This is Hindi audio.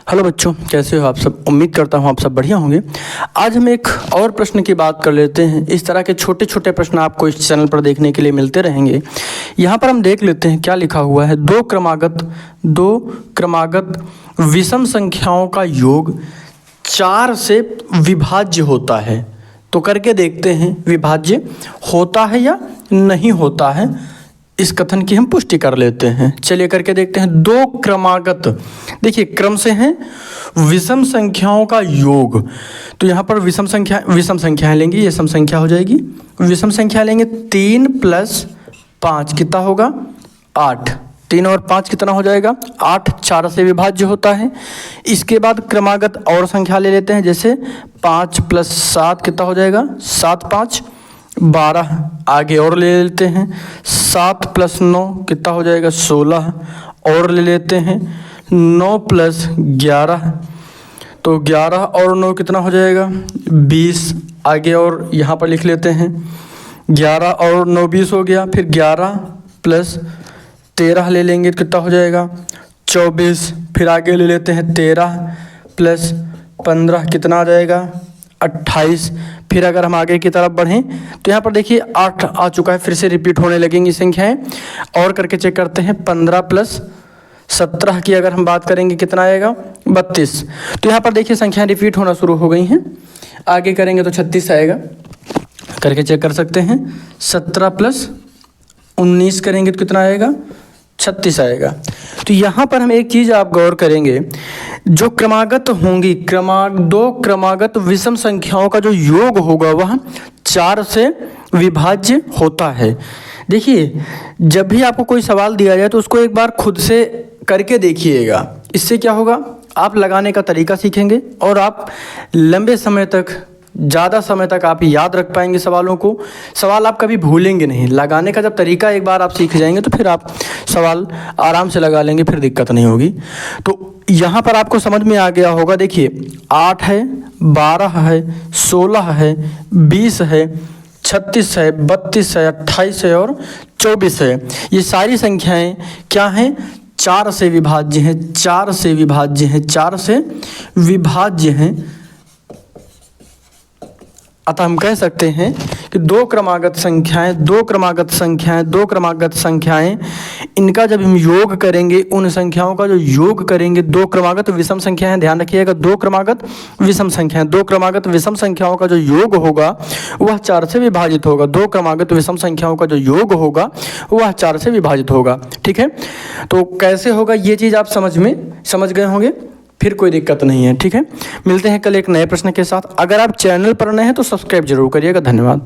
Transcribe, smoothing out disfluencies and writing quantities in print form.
हेलो बच्चों, कैसे हो आप सब। उम्मीद करता हूँ आप सब बढ़िया होंगे। आज हम एक और प्रश्न की बात कर लेते हैं। इस तरह के छोटे छोटे प्रश्न आपको इस चैनल पर देखने के लिए मिलते रहेंगे। यहाँ पर हम देख लेते हैं क्या लिखा हुआ है। दो क्रमागत विषम संख्याओं का योग 4 से विभाज्य होता है। तो करके देखते हैं विभाज्य होता है या नहीं होता है। इस कथन की हम पुष्टि कर लेते हैं। चलिए करके देखते हैं। दो क्रमागत, देखिए क्रम से हैं विषम संख्याओं का योग। तो यहाँ पर विषम संख्याएं लेंगे, ये सम संख्या हो जाएगी। विषम संख्या लेंगे 3 + 5 कितना होगा 8। 3 और 5 कितना हो जाएगा 8। 4 से विभाज्य होता है। इसके बाद क्रमागत और संख्या ले लेते हैं, जैसे 5 + 7 कितना हो जाएगा 7 × 5 = 12। आगे और ले लेते हैं 7 + 9 कितना हो जाएगा 16। और ले लेते हैं 9 + 11, तो 11 और 9 कितना हो जाएगा 20। आगे और यहाँ पर लिख लेते हैं 11 और 9 20 हो गया। फिर 11 + 13 ले लेंगे तो कितना हो जाएगा 24। फिर आगे ले लेते हैं 13 + 15 कितना आ जाएगा 28। फिर अगर हम आगे की तरफ बढ़ें तो यहाँ पर देखिए 8 आ चुका है, फिर से रिपीट होने लगेंगी संख्याएं। और करके चेक करते हैं 15 + 17 की अगर हम बात करेंगे कितना आएगा 32। तो यहाँ पर देखिए संख्याएं रिपीट होना शुरू हो गई हैं। आगे करेंगे तो 36 आएगा। करके चेक कर सकते हैं 17 + 19 करेंगे तो कितना आएगा 36 आएगा। तो यहाँ पर हम एक चीज़ आप गौर करेंगे, जो क्रमागत होंगी दो क्रमागत विषम संख्याओं का जो योग होगा वह 4 से विभाज्य होता है। देखिए जब भी आपको कोई सवाल दिया जाए तो उसको एक बार खुद से करके देखिएगा। इससे क्या होगा, आप लगाने का तरीका सीखेंगे और आप लंबे समय तक, ज़्यादा समय तक आप याद रख पाएंगे सवालों को। सवाल आप कभी भूलेंगे नहीं। लगाने का जब तरीका एक बार आप सीख जाएंगे तो फिर आप सवाल आराम से लगा लेंगे, फिर दिक्कत नहीं होगी। तो यहाँ पर आपको समझ में आ गया होगा। देखिए 8 है, 12 है, 16 है, 20 है, 36 है, 32 है, 28 है और 24 है। ये सारी संख्याएं क्या हैं 4 से विभाज्य हैं। 4 से विभाज्य हैं। 4 से विभाज्य हैं। अतः हम कह सकते हैं कि दो क्रमागत संख्याएं इनका जब हम योग करेंगे, उन संख्याओं का जो योग करेंगे, दो क्रमागत विषम संख्याएं, ध्यान रखिएगा दो क्रमागत विषम संख्याओं का जो योग होगा वह 4 से विभाजित होगा। दो क्रमागत विषम संख्याओं का जो योग होगा वह 4 से विभाजित होगा। ठीक है, तो कैसे होगा ये चीज़ आप समझ गए होंगे, फिर कोई दिक्कत नहीं है। ठीक है, मिलते हैं कल एक नए प्रश्न के साथ। अगर आप चैनल पर नए हैं तो सब्सक्राइब जरूर करिएगा। धन्यवाद।